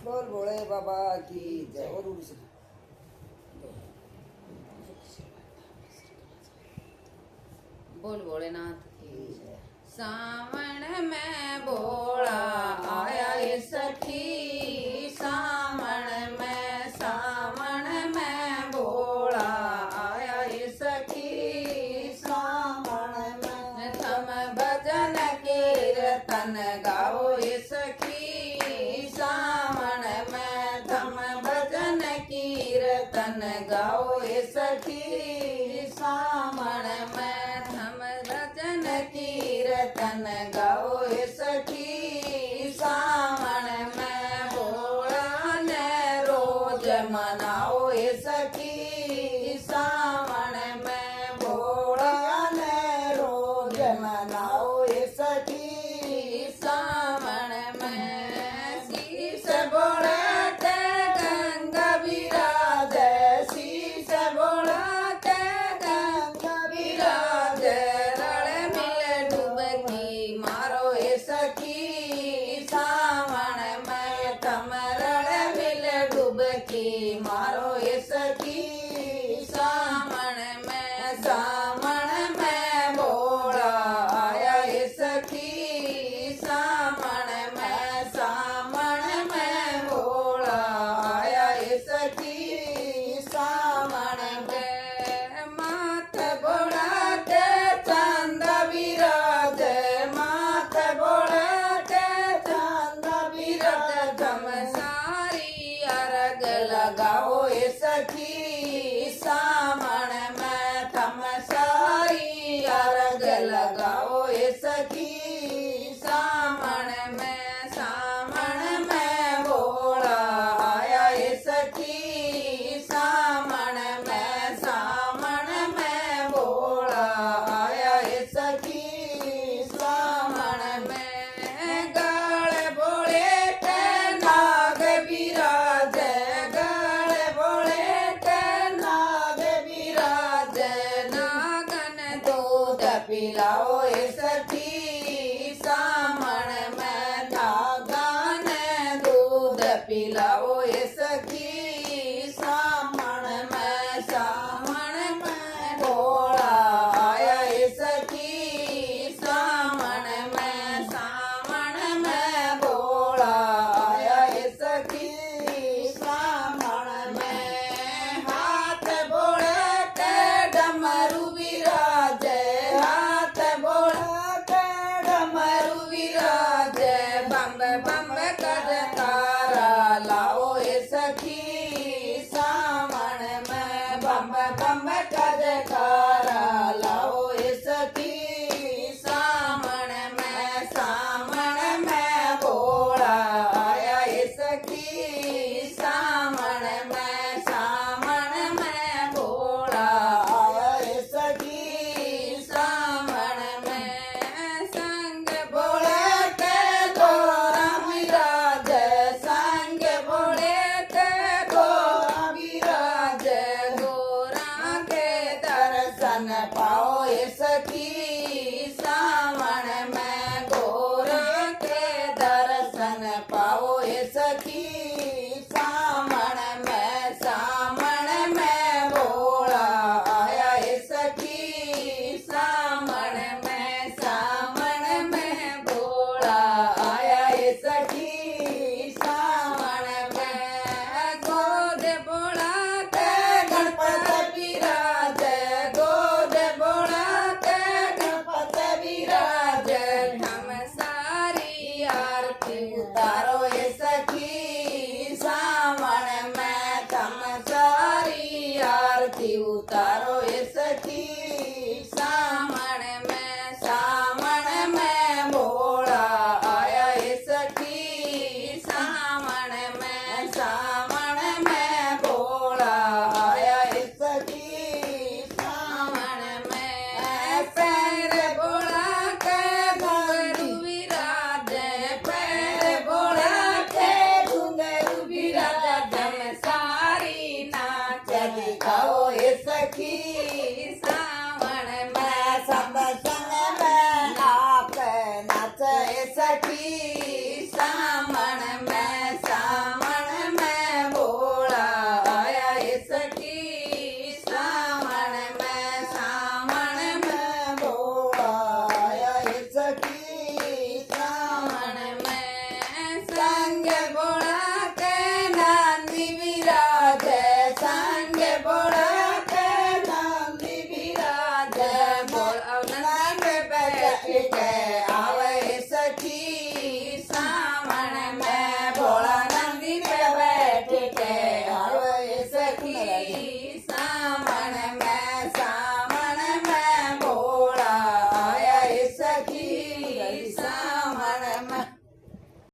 बोल भोले बाबा की जय। और बोल भोलेनाथ की जय। सावन में भोला आया ये सखी, सावन में भोला आया ये सखी, सावन में थम भजन कीर्तन गाओ ये सखी, सावन में थम भजन कीर्तन गाओ ये सखी, सावन में थम भजन कीर्तन गाओ ये सखी, सावन में भोला ने रोज मनाओ ये सखी, सावन में भोला ने रोज मनाओ ये सखी, सावन में शीश बोला ते गंगा विराजे, शीश बोला ते गंगा विराजे, रल मिल डुबकी मारो ये सखी, सावन में थम रल मिल डुबकी मारो ये सखी, सावन में भोला आया ये सखी, सावन में भोला आया ये सखी, सावन में माथ बोला के चंद विराजे, माथ बोला के चंद विराजे, थम सारी अर्घ लगाओ ये सखी, सावन में थम सारी अर्घ लगाओ ये सखी, सावन में भोला आया ये सखी, सावन में भोला आया ये सखी, सावन में गाल बोले के नाग विराजे, गाल बोले के नाग विराजे, नागन दूध पिलाओ ये सखी, सावन में नागन दूध पिलाओ ये सखी, सावन में भोला आया ये सखी, सावन में भोला आया ये सखी, सावन में हाथ बोले के डमरू विराजे, हाथ बोले के डमरू विराजे, बम बम कर तारा लाओ ये सखी, सावन में बम बम कर तारा लाओ ये सखी, सावन में भोला आया ये सखी, सावन में भोला आया ये सखी, सावन में संग बोले के गोरा विराजे, संग बोले के गोरा विराजे, गोरा के दर्शन पाओ ये सखी, सावन में गोरा के दर्शन पाओ ये सखी, सावन में भोला आया ये सखी, सावन में भोला आया ये सखी, सावन में गोद बोला के गणपत विराजे, गोद बोला के गणपत विराजे, हम सारी आरती उतारो ये सखी, सावन में थम सारी आरती उतारो ये सखी, सावन में भोला आया ये सखी, सावन में